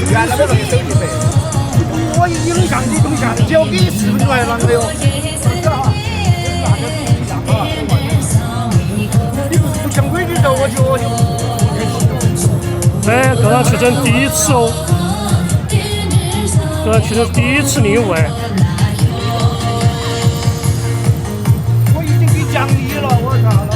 原来的手机费，我影像你东西只要给10分钟还啷个哟？你不讲规矩的我就。哎，跟他去整第一次哦，跟他去整第一次另外。我已经给奖励了，我操了！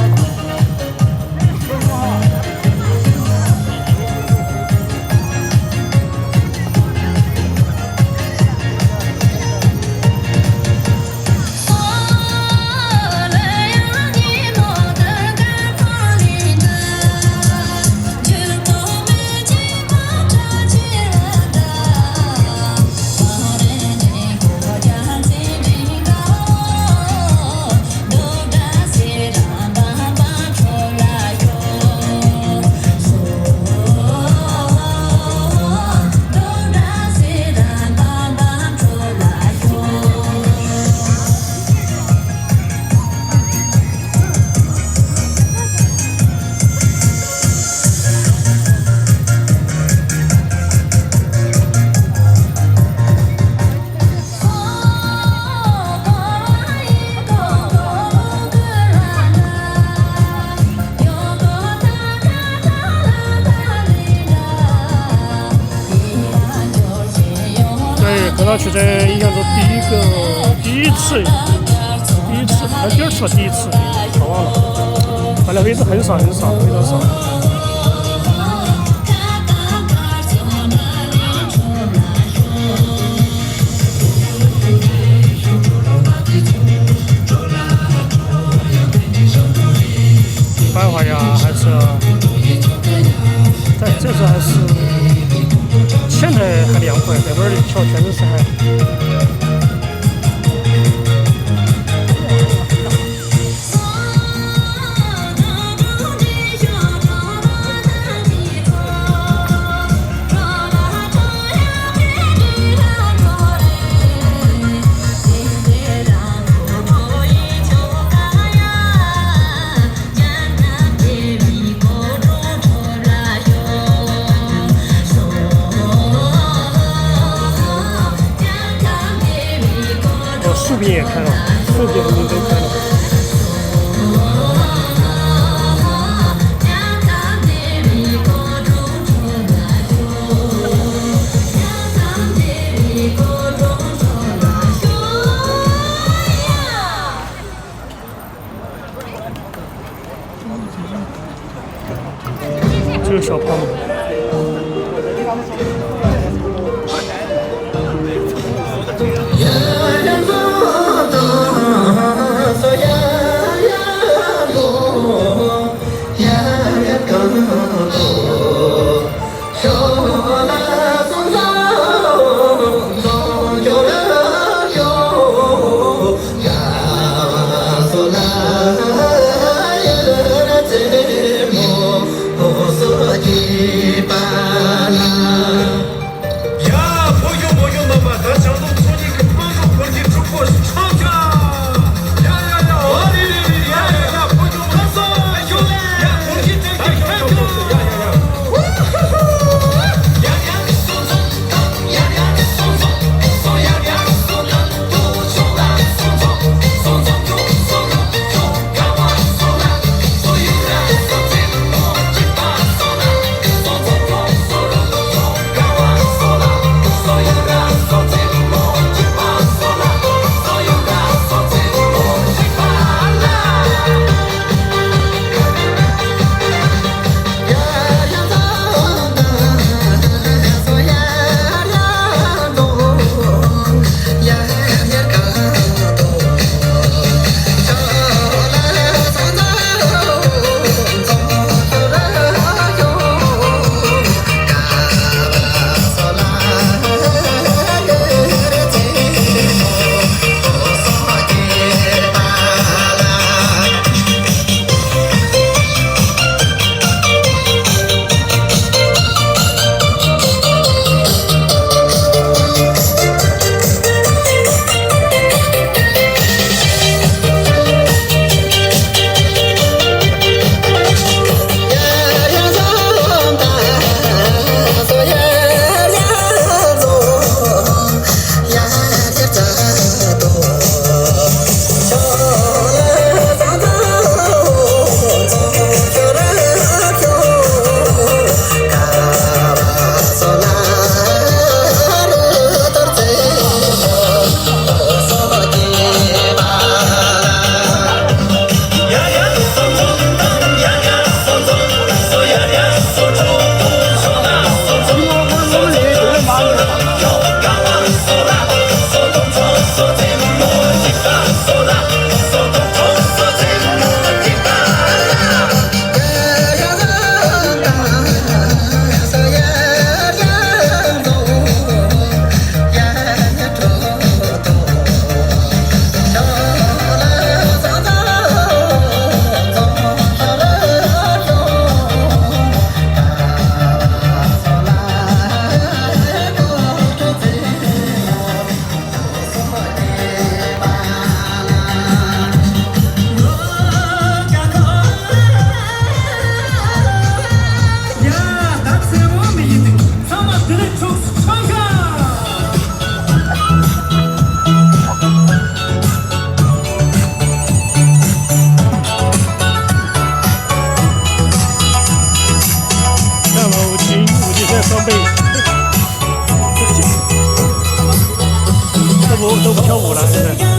跟他去这印象中第一次，还是第二次吧？第一次，忘了，反正位置很少，非常少。繁华呀，还是在这次还是。前台还凉快，这边的票确实是还。树饼也开了，树饼你都开了。这个小胖子。不然现在。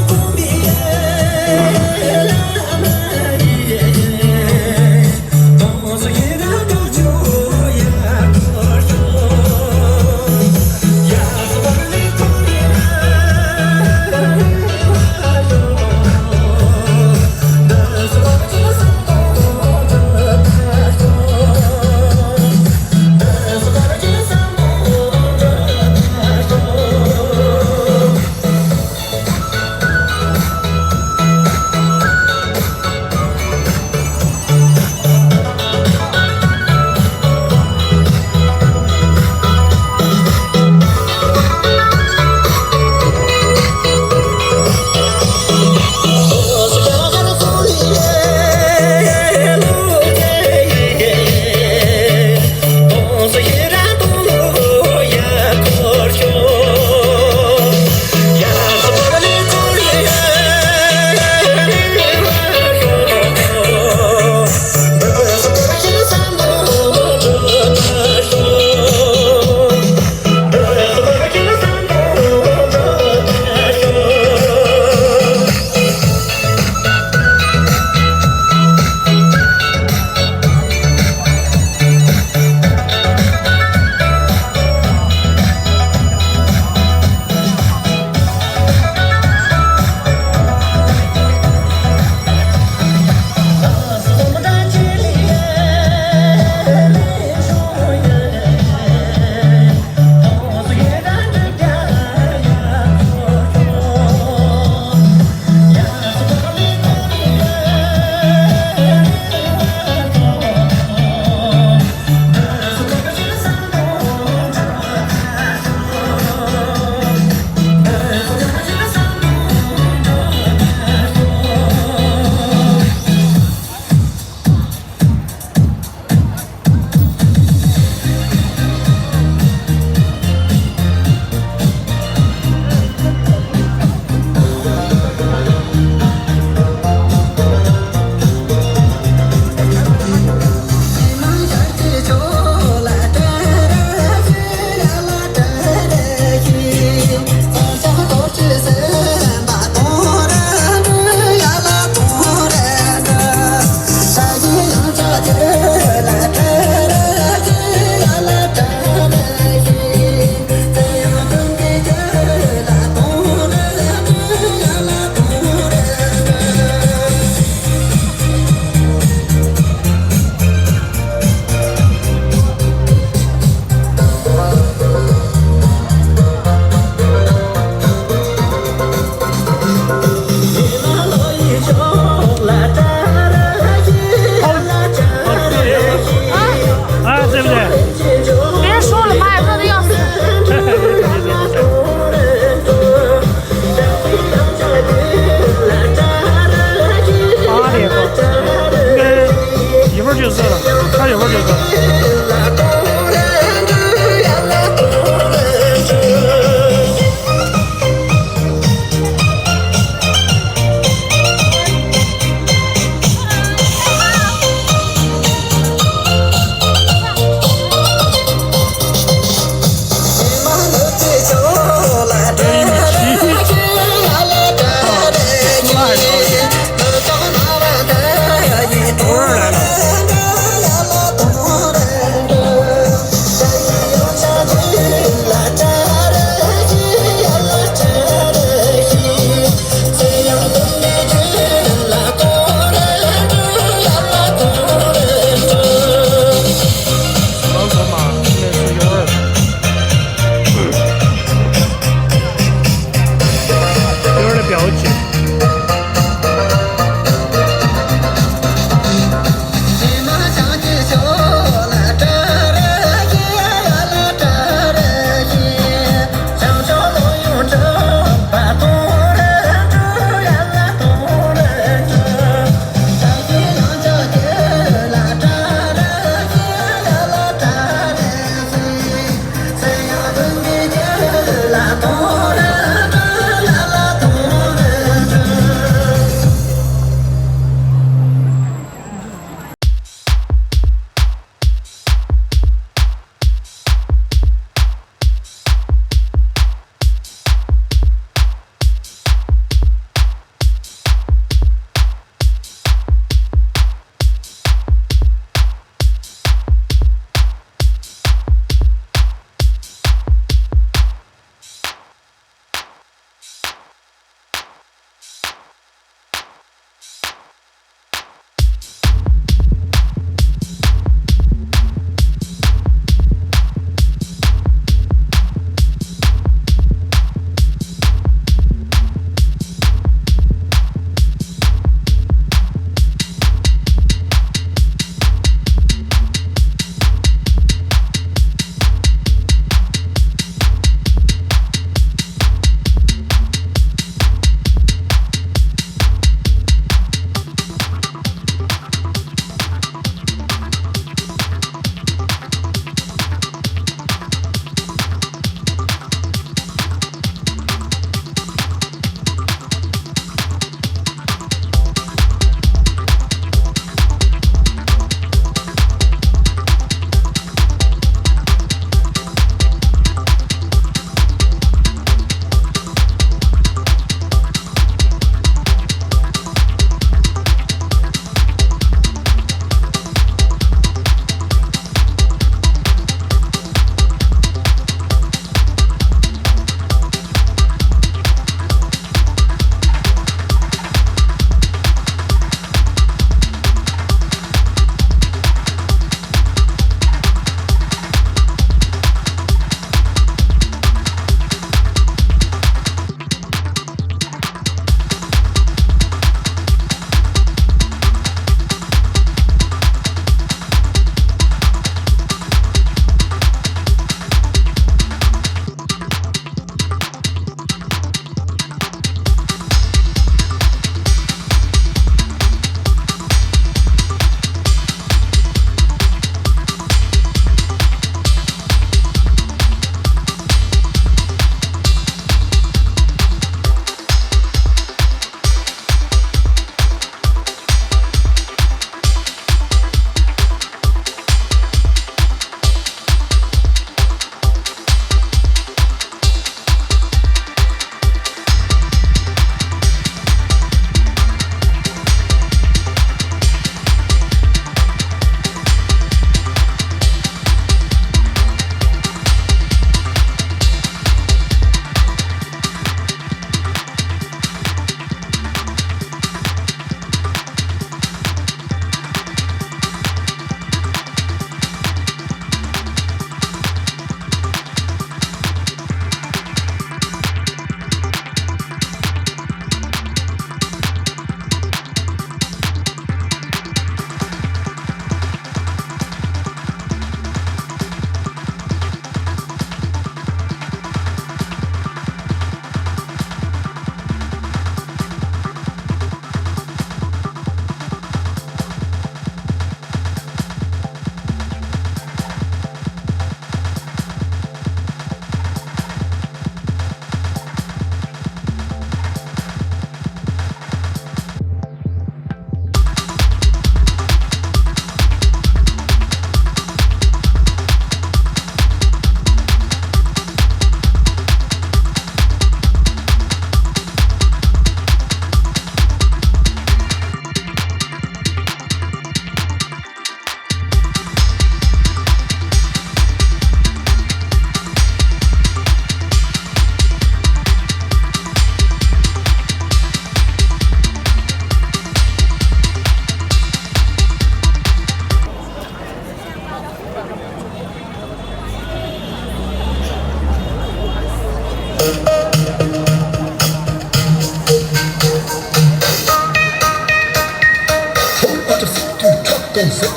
动手，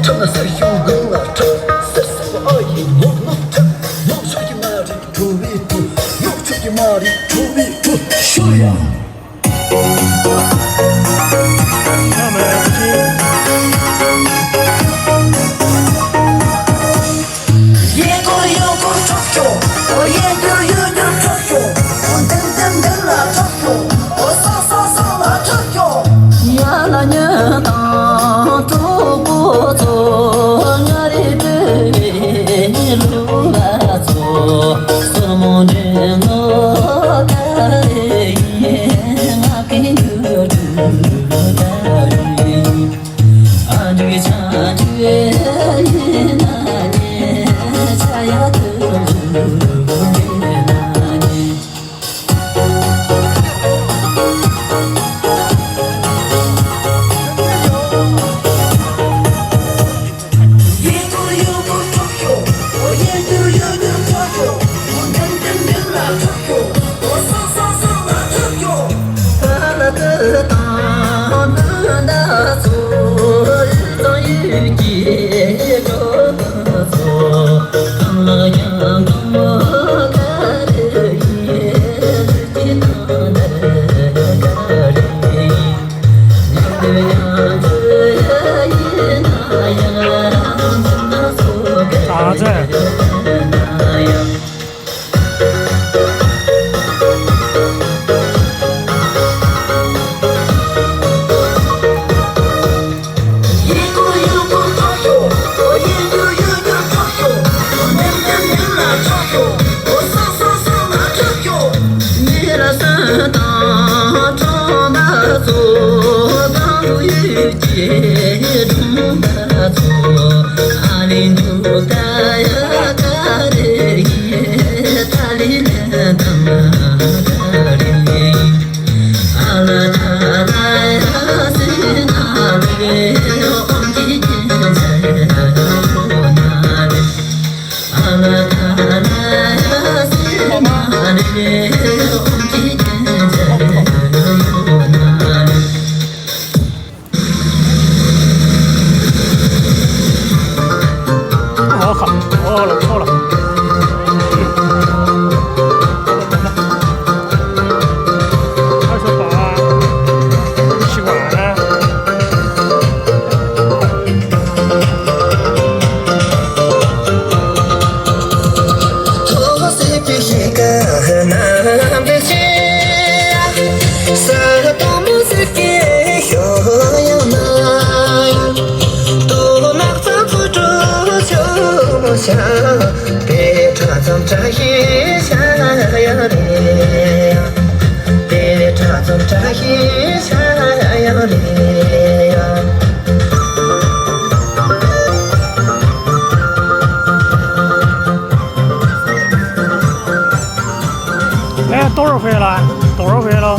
唱那是有人啊唱，三十个而已我弄唱，弄出去马里出一步，弄出去马里出一步，说呀。那我们已经一个有个唱手，我一个有个唱手，我噔噔噔啦唱手，我扫扫扫啦唱手。呀啦呀当走不走，我的对路啊走，什么人我看嘞，我给你住在里，啊这个唱觉那年，恰呀的路那年。咋子？我靠，错了错了。还是把习惯了。头是比一个南北去，啥都没是给小样那，都拿着不住就不想，别插从这一下呀嘞，别插从这一下呀嘞呀。哎，多少回了？多少回了？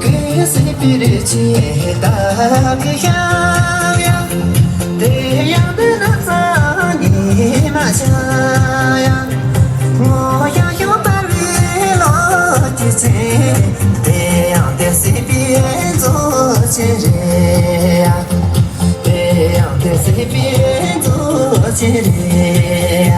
给谁比的起大个样呀？这样的那咋你妈想呀？我要有把绿老的钱，这样的随便做些人呀，这样的随便做些人呀。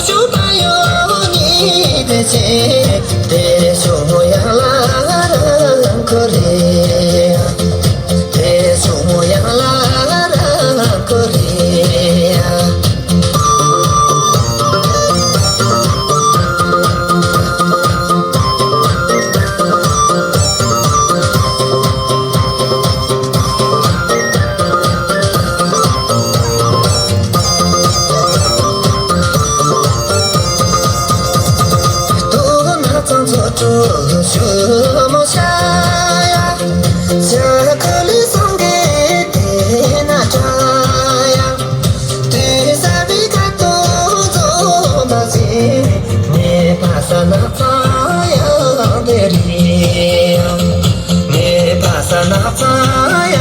手把有你的心，别说我呀啦人可怜，别说我呀啦人可怜。做什么下呀？下课里送给的那扎呀，对啥比卡多做马西，你把啥那发呀的里，你把啥那发呀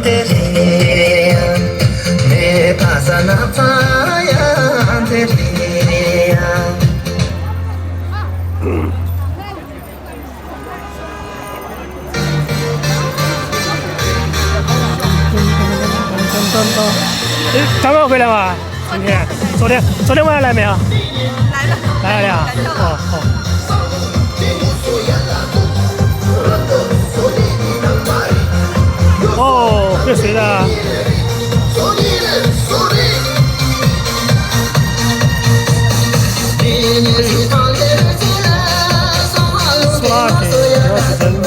的里，你把啥那发呀的里呀。哎，刚刚回来吗？今天？昨天晚上来没有？来了呀。哦好。哦，这谁的？苏拉克，我是真的。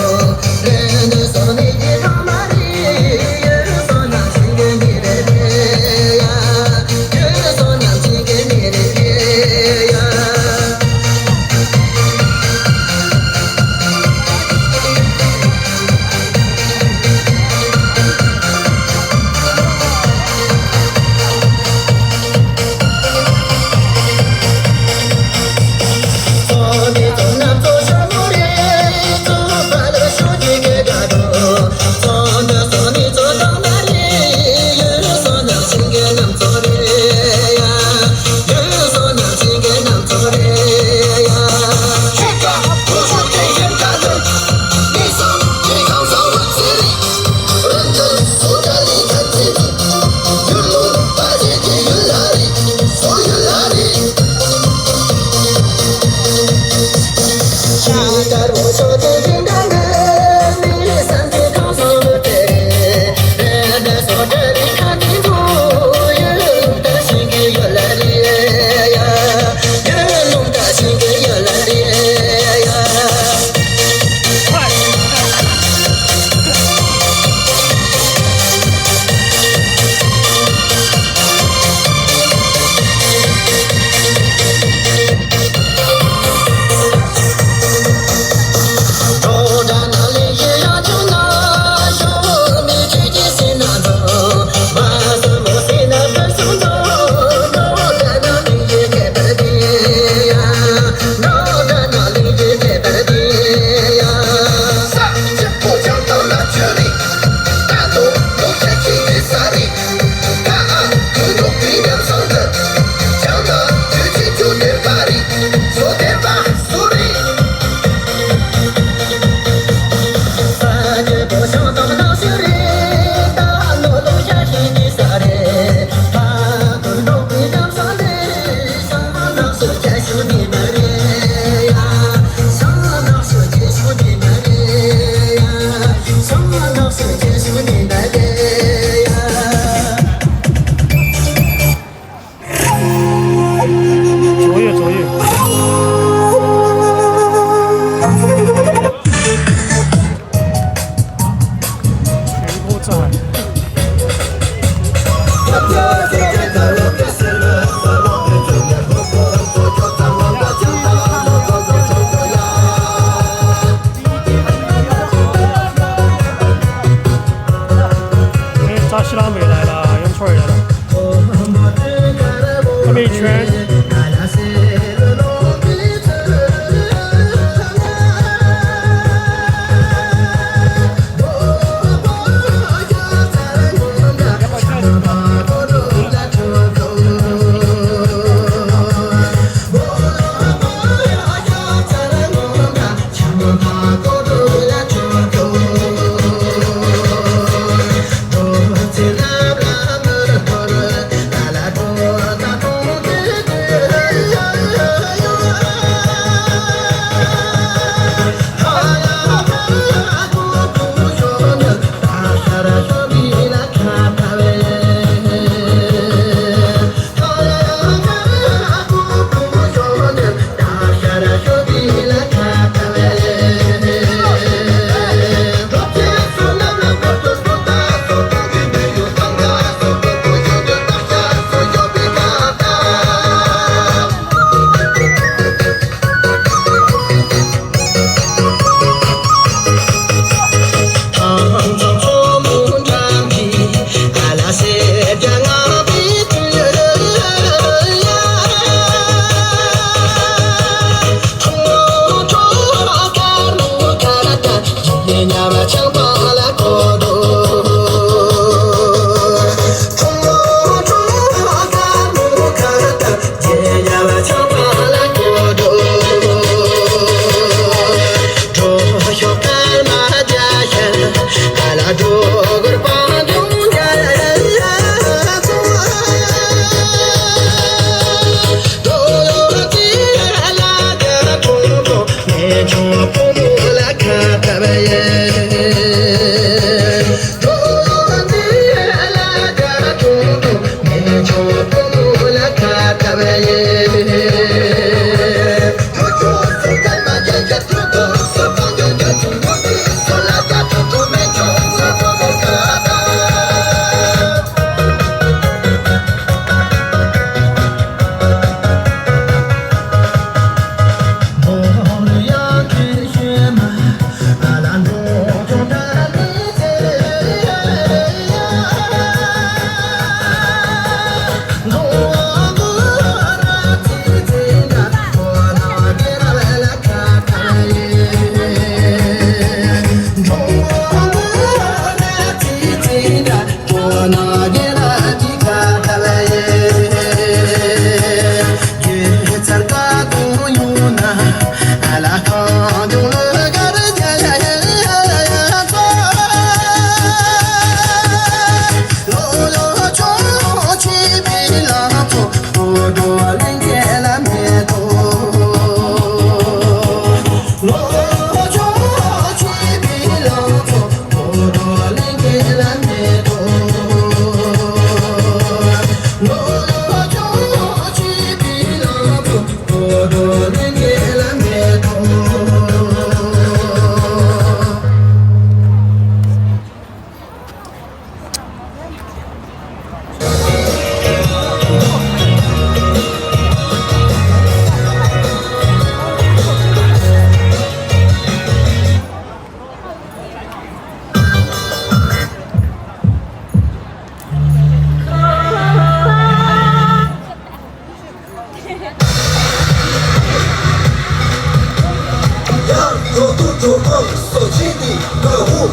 羊肉肚中梦，手机里的雾，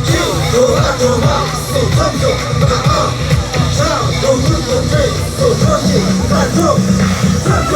一有那种梦，手中有那啊，上有日有醉，手说起那就这就。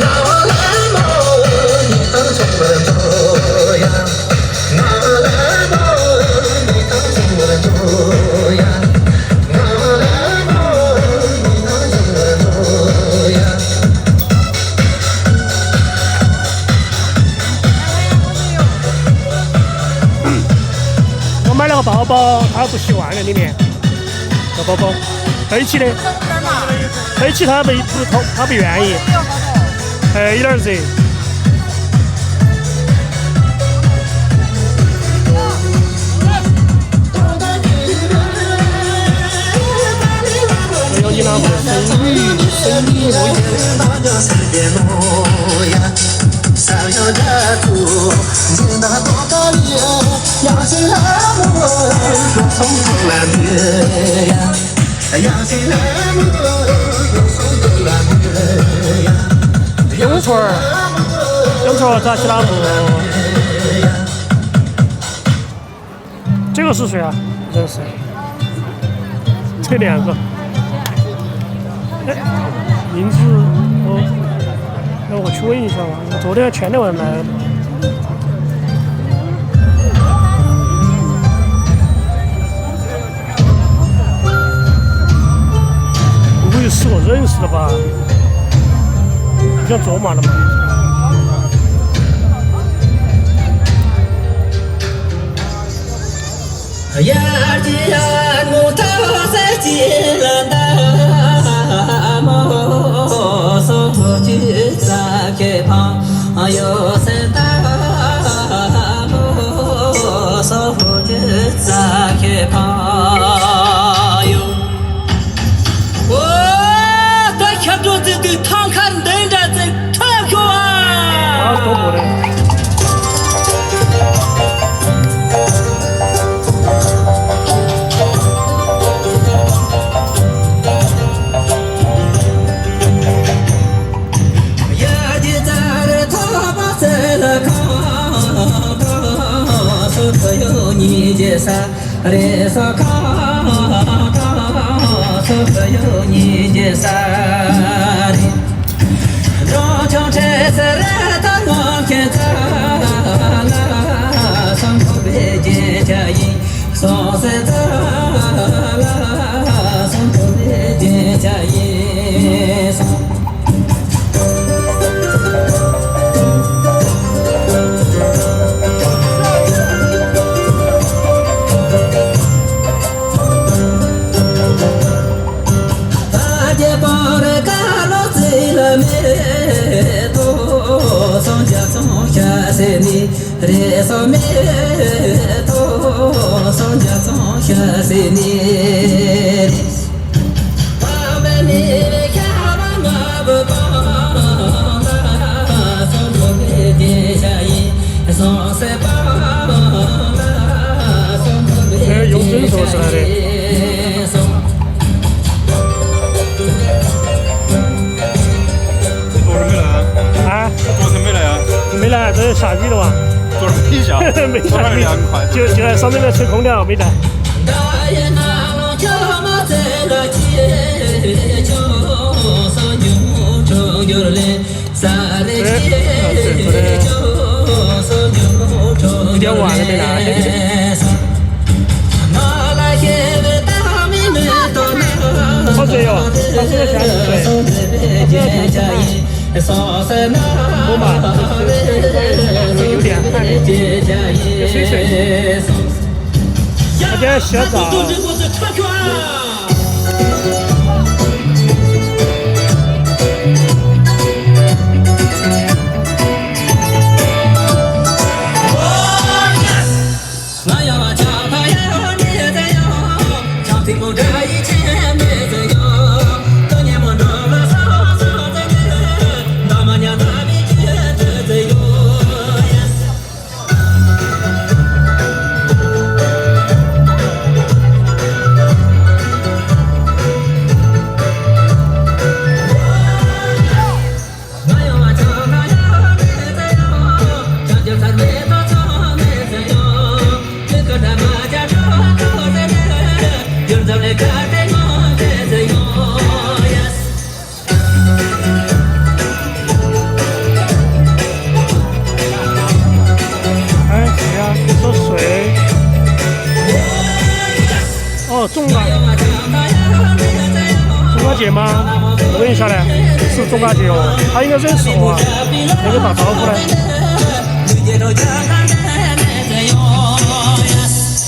Now I'm 个包包他不习惯在里面，这包包背起的，背起他他不愿意，有点热。有你那么生意想要的土，你那多高里，要是那么又从头来月呀，要是那么又从头来月呀。永春扎起拉木，这个是谁啊？认识？这两个，哎，名字我去问一下吧，我昨天前天晚上来的。我有是我认识的吧？像卓玛的嘛。呀的呀，木头在进了那么手举在开旁，有三大木手举在开旁哟。我在看着这个堂看等着在唱歌啊！多过的。你这啥的啥卡所有你这啥的，让将这次来他往前走，上头北京家音，上山走，上头北京家音上。人生美多，上家中学生你，我们你看我不帮，上头北京下音，上山帮，上头北京下音上。昨天没来啊？昨天没来啊？没来，这下雨了哇。昨儿没下，没下雨，就在上面在吹空调，没来。有点晚了没来。好热哟，他现在下几岁？不嘛，有点汗，有水水。大家洗个澡。中华节吗？我问一下呢，是中华节哦，他应该认识我啊，能够打招呼呢。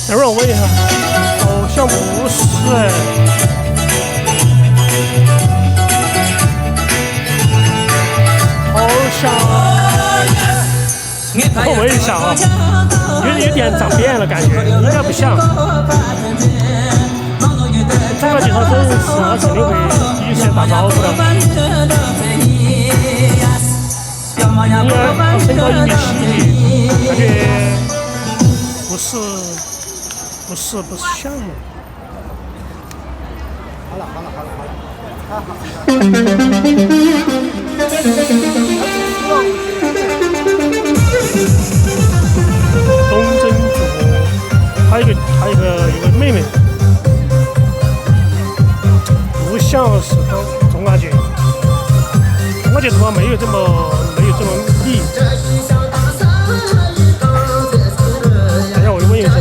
等会儿我问一下。我问一下啊，有点长变了，感觉应该不像。中国介绍真是肯定会与谁打招呼的。应该身高1.7米，感觉不是像。好了，东真主，还有一个妹妹，不像是钟阿姐，钟阿姐头发没有这么密。等一下我就问一下她。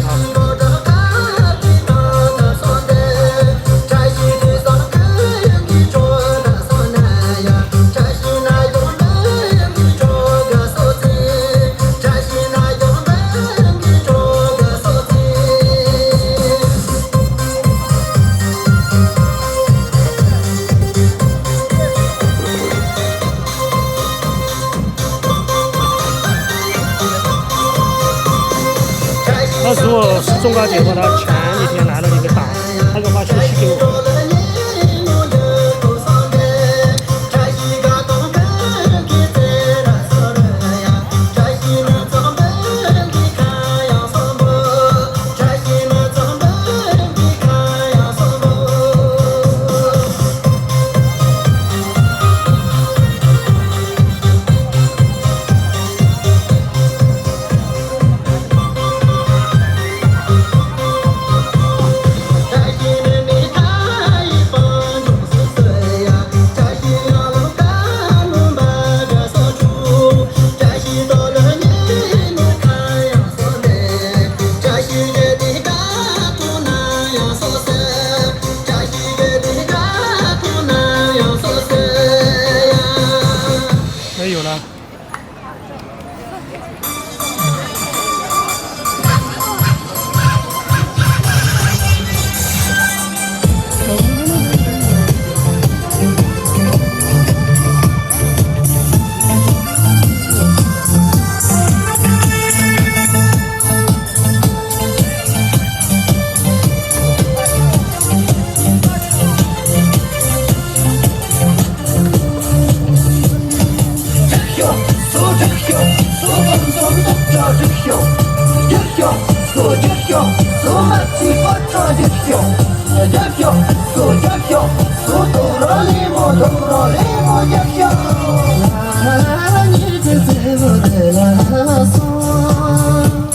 如果是钟高姐的话，她前几天来了一个打，她给我发信息给我。没有了。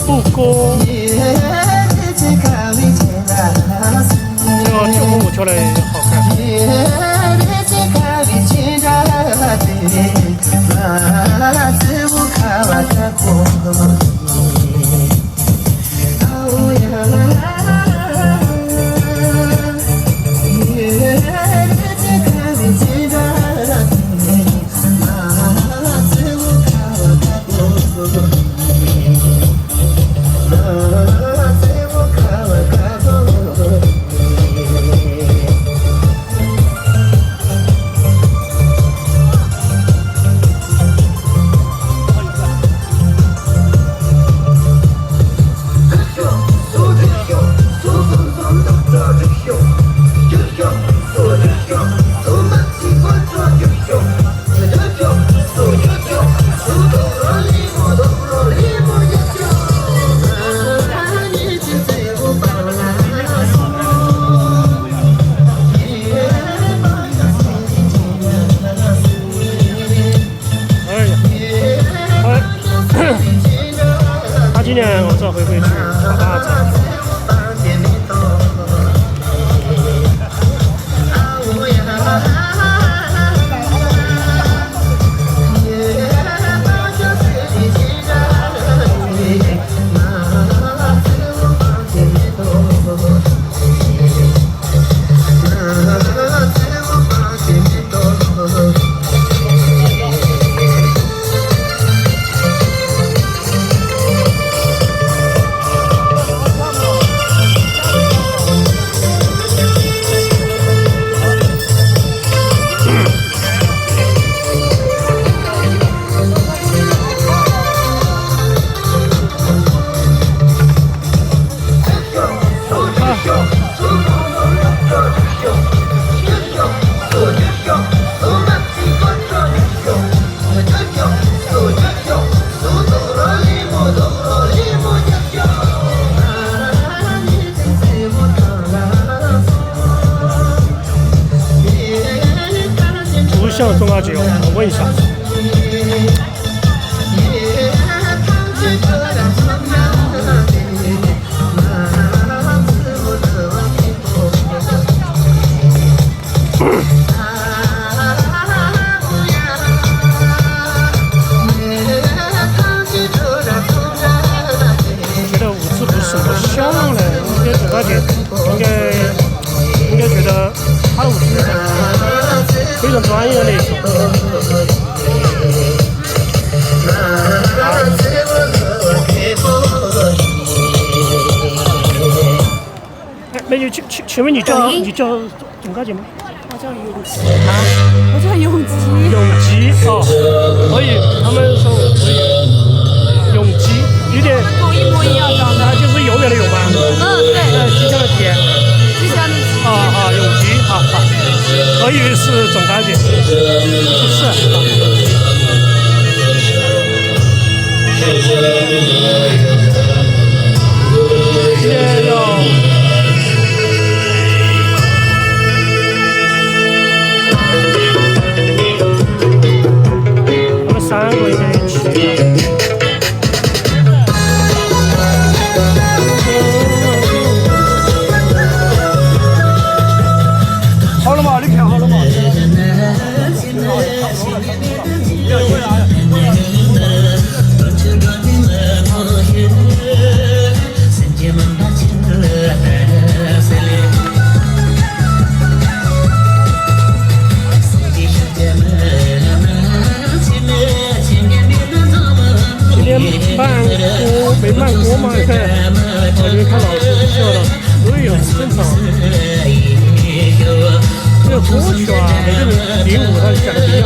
不过，这个跳舞跳的好看。他今年我知道会不会去打大战。一下。觉得舞姿不是我像的，我觉得总大姐应该觉得他的舞姿非常专业的那种。哎，美女，请问你叫总大姐吗？我叫永吉，我叫永吉。永吉哦，所以他们说可以。永吉有点跟我一模一样长得。就是永远的永吗？对。吉祥的吉。吉祥的吉。永吉，好，我以为是总大姐，不是。今天要。3个应该一起。好了吗？你看好了吗？没慢锅嘛？看，我就看老师笑的，对呀，正常。这个歌曲啊，每个人领舞他讲的不一样。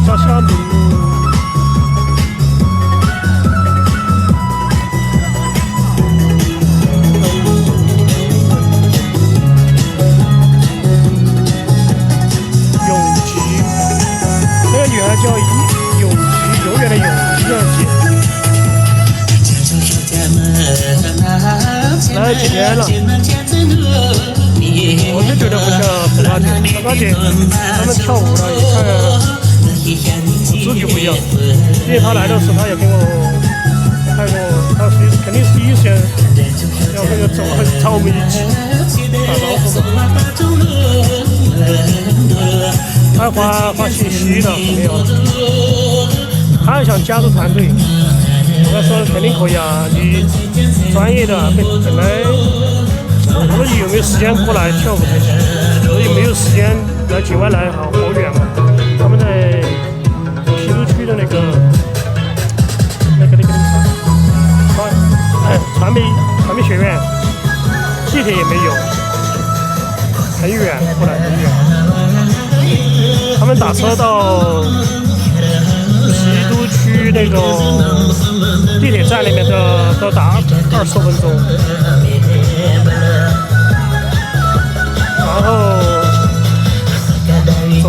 叫虾米。叫永吉，永远的永，这样写。来几年了，我就觉得不像普拉姐，他们跳舞呢，一看舞姿就不一样。因为他来的时候，他也跟我拍过，他肯定是第一时间要那个找我们一起打招呼嘛。他发信息的没有，他还想加入团队，我说肯定可以啊，你专业的本来我说你有没有时间过来跳舞才行，所以没有时间来境外来好远嘛。他们在郫都区的那个传媒学院，地铁也没有，很远，过来很远。他们打车到郫都区那种地铁站里面都打20多分钟，然后走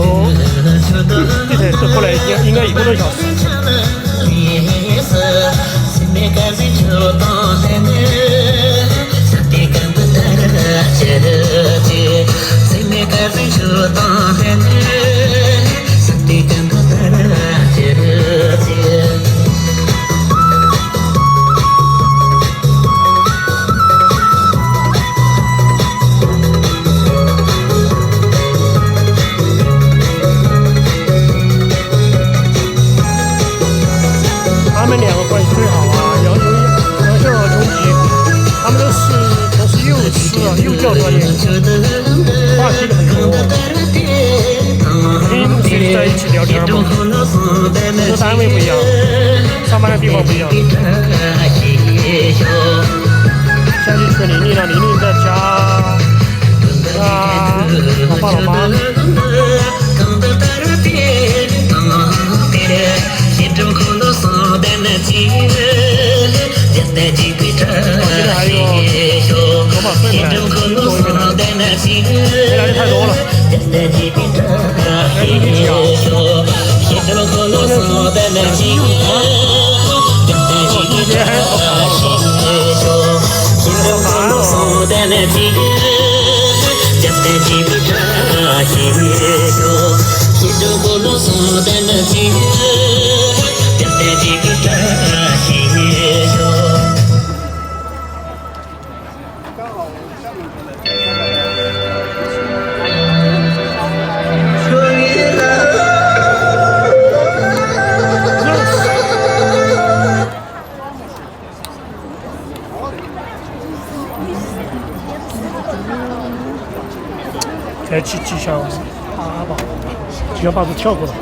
地铁走过来应该1个多小时。他们2个关系最好啊，杨秀和钟吉，他们都是幼教专业，话题很多，肯定随时在一起聊天嘛。工作单位不一样，上班的地方不一样。现在就缺玲玲了，玲玲在家，老爸老妈。我现在还有头发顺来，多一点来，没来的太多了。来一起讲，今天还好，烦了。再去吉祥八宝，吉祥八宝跳过了。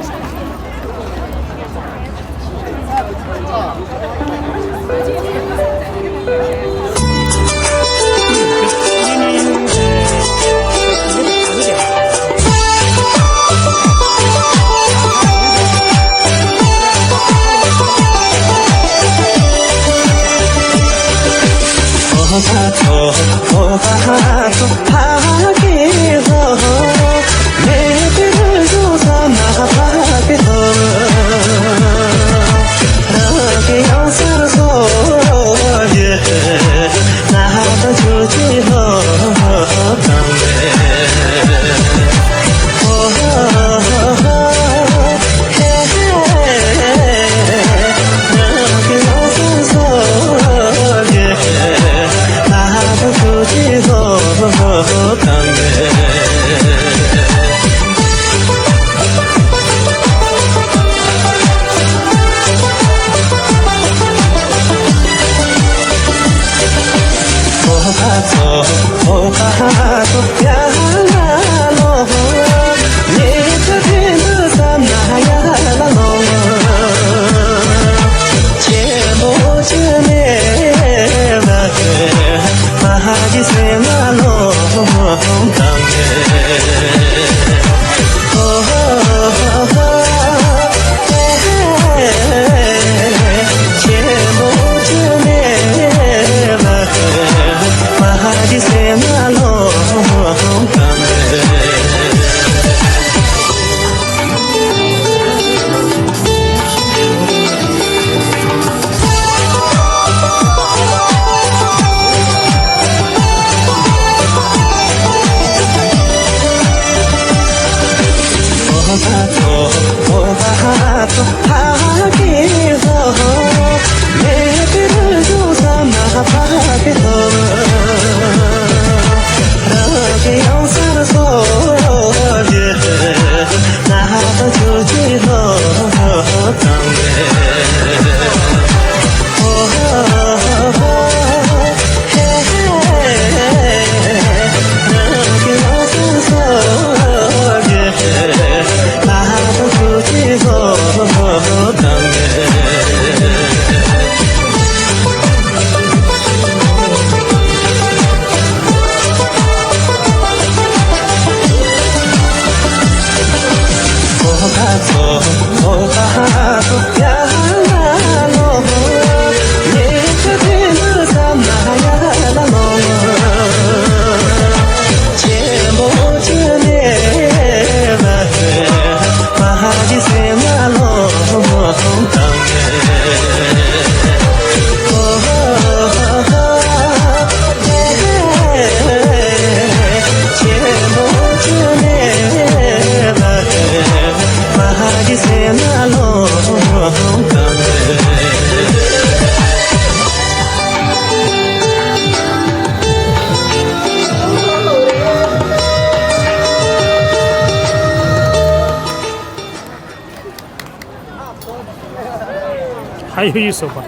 还有一首吧。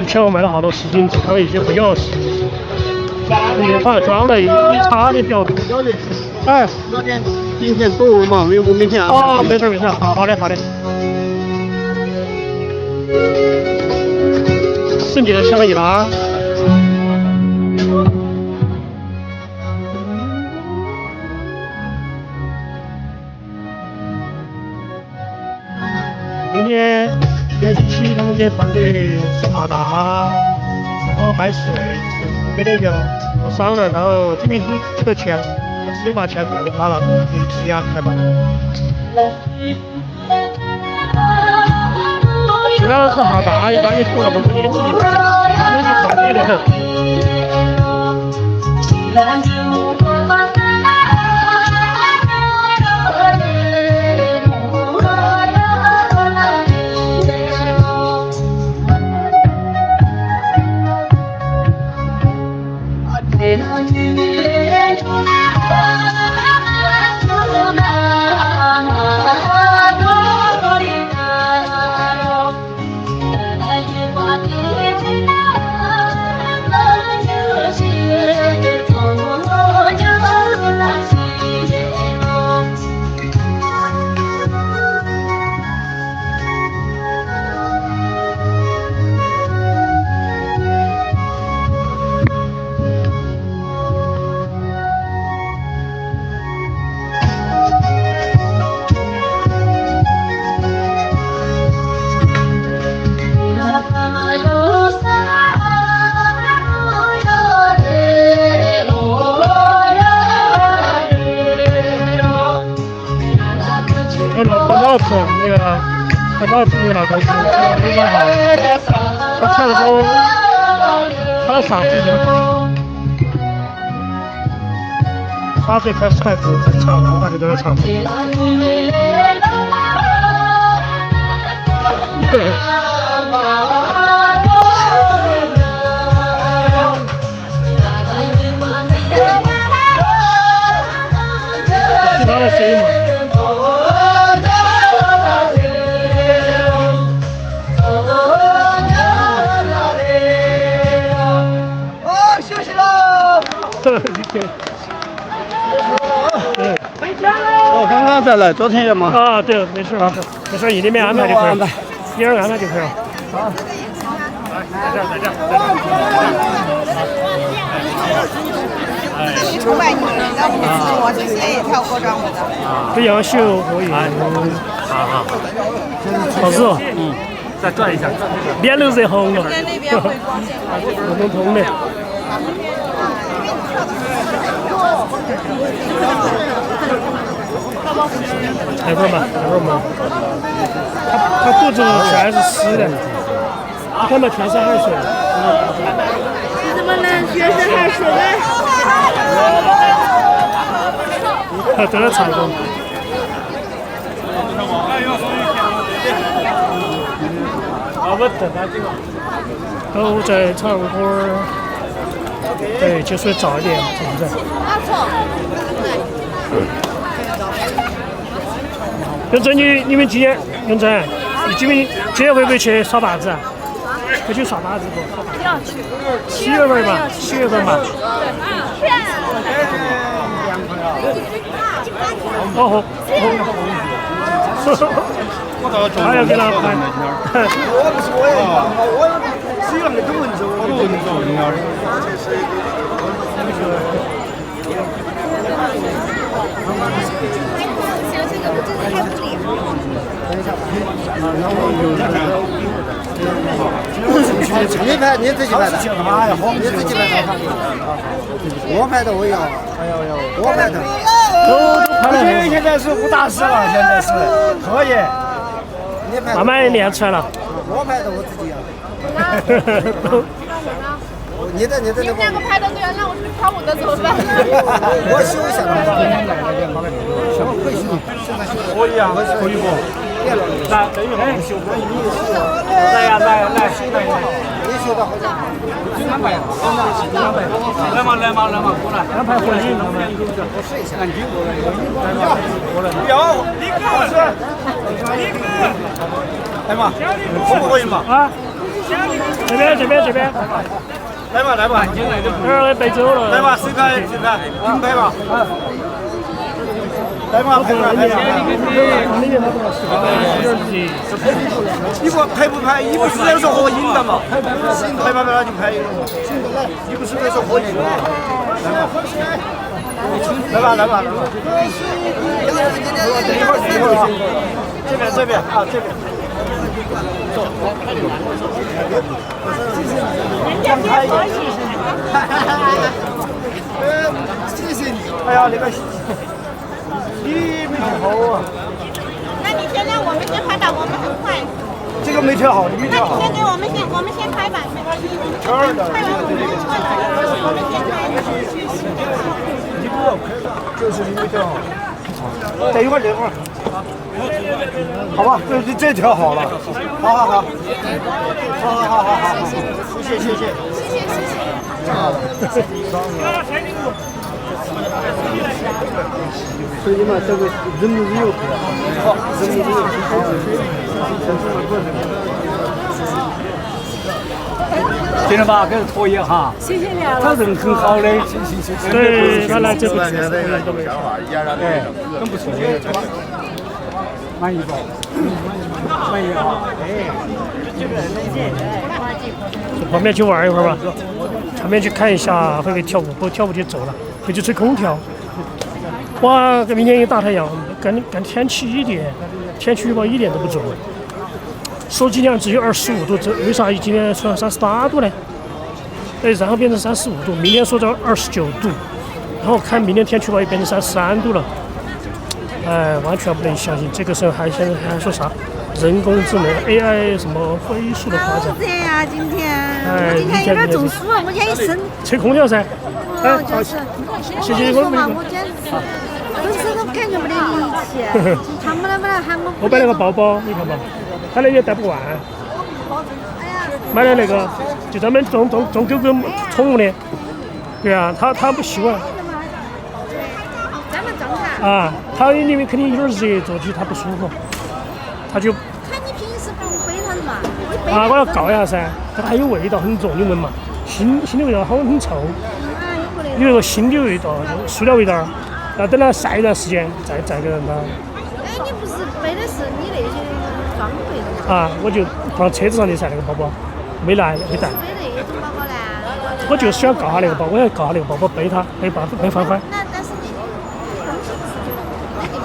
以前我买了好多湿巾纸，还有一些不钥匙，化妆的一插的标准。哎，今天中午嘛，没有明天啊。哦，没事没事，好的好的。圣洁的香依拉。今天星期七，他们这团队阿达，然后买水，没得酒，我商量，然后今天这个钱，直接把钱给拿了，给安排吧。主要是好大，一般你涂那么多年纪，那是方便的很。很好吃，那个很好吃的东西，非常好。它菜的都，它的嗓子它这块筷子很长，大家都要尝。对。其他的声音嘛。我刚刚才来，昨天也忙。啊，对，没事没事，没事，一里面安排就可以了，一人安排就可以了。好，在这儿，在这儿。出卖你，要不是我之前也跳过这样的。这杨秀可以。好。好吃哦。再转一下，脸都热红了。在那边会光线好。通通的。待会儿嘛，它肚子全是湿的，你看嘛，全是汗水。你怎么能全是汗水呢？都在唱歌。我等他这个。都在唱歌。对，就是早一点，是不是？永贞，你们今天，永贞，你今天会不会去扫把子啊？会去扫把子不？要去。7月份吧，7月份吧。哦。还要给他拍。我不是我也忙，我是那个中文组，你拍你自己拍的，你自己拍的，我拍的我有，我拍的。我觉得现在是武大师了，现在是可以。慢慢练出来了。我拍的我自己有。你的你们两个拍的对啊，那我去拍我的怎么办？我修一下。可以啊，可以不？来，等一会儿修。来呀，来，你修的好像。来嘛，过来。安排婚礼，我试一下。有，来嘛，可不可以嘛？啊，这边。来嘛，被走了。来嘛，谁拍？你拍嘛。来嘛，拍嘛。你不拍不拍？你不是在说合影的嘛？拍嘛，那就拍。你不是在说合影吗？来吧。一会儿。这边啊，这边。走。谢谢你。哎呀，那个你没好啊。那你先让我们先拍吧，我们很快。这个没调好，没调好。先给我们先拍吧。拍完我们过来，我们先拍。就是没调好。再一会儿，这会儿。好吧，这调好了。好。谢谢。所以嘛，这个人民币有好，人民币有行了吧，给他拖一哈。谢谢你啊。他人很好的，对，他来这边想法一样的，很不错。满意不？满意啊！去旁边去玩一会儿吧，旁边去看一下，会不会跳舞？不跳舞就走了，回去吹空调。哇，明天有大太阳，赶天气一点，天气预报一点都不准。手机量只有25度，这为啥今天说38度呢？然后变成35度，明天说到29度，然后看明天天气预报又变成33度了。完全不能相信，这个时候现在还说啥人工智能 AI 什么飞速的发展。这呀，今天我今天有点中暑了，我今天一身。吹空调噻。就是。谢谢我们。我简直浑身都感觉没得力气，他们来喊我。我买了个包包，你看吧，他那也带不完。买了那个，就专门种狗狗宠物的。对啊，他不习惯。啊，他因为肯定有点热，坐起他不舒服，他就。看你平时不背它嘛？啊，我要告一下噻，它还有味道很重，你闻嘛？新的味道好很臭，有那个新的味道，塑料味道。要等它晒一段时间再给人它。哎，你不是背的是你那些装备的吗？啊，我就放车子上去噻，那个包包没带。背那种包包呢？我就喜欢告下那个包，我想告下那个包包背它，背翻翻。那但是你东西那地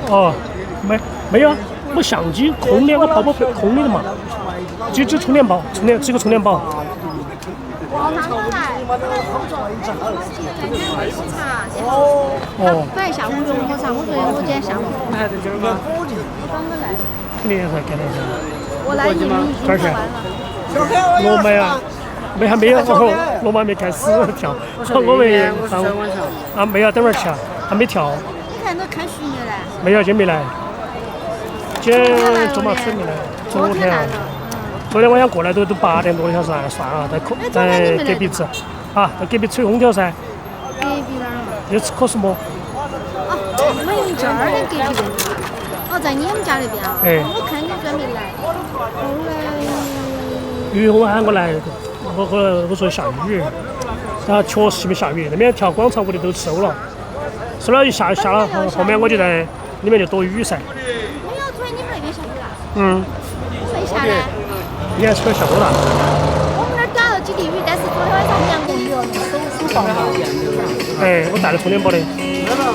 方哦，没有啊，我相机空的，我包包空的嘛，只充电宝，只个充电宝。我拿过来，哦。本来下午用我上，我昨天我今天下午。还在这儿吗？我刚刚来。肯定是肯定是。我来已经做完了。罗麦啊，还没有，罗麦没开始跳，我们上没有，等会儿去啊，还没跳。你看都看徐爷来。没有，今天没来。今天周末水没来，昨天晚上过来都8点多的，算了，在隔壁吃，啊，在隔壁吹空调噻。隔壁哪儿嘛？就吃可什么？哦，我们这儿的隔壁那边。哦，在你们家那边啊？我看你专门来。后来。因为我喊我来，我说下雨，然后确实没下雨，那边跳广场舞的都收了就下了，后面我就在里面就躲雨噻。没有，昨天你们那边下雨了？嗯。没下来。你还是个下多大？我们那儿打了几滴雨，但是昨天晚上阳光雨哦，手放了。我带了充电宝的。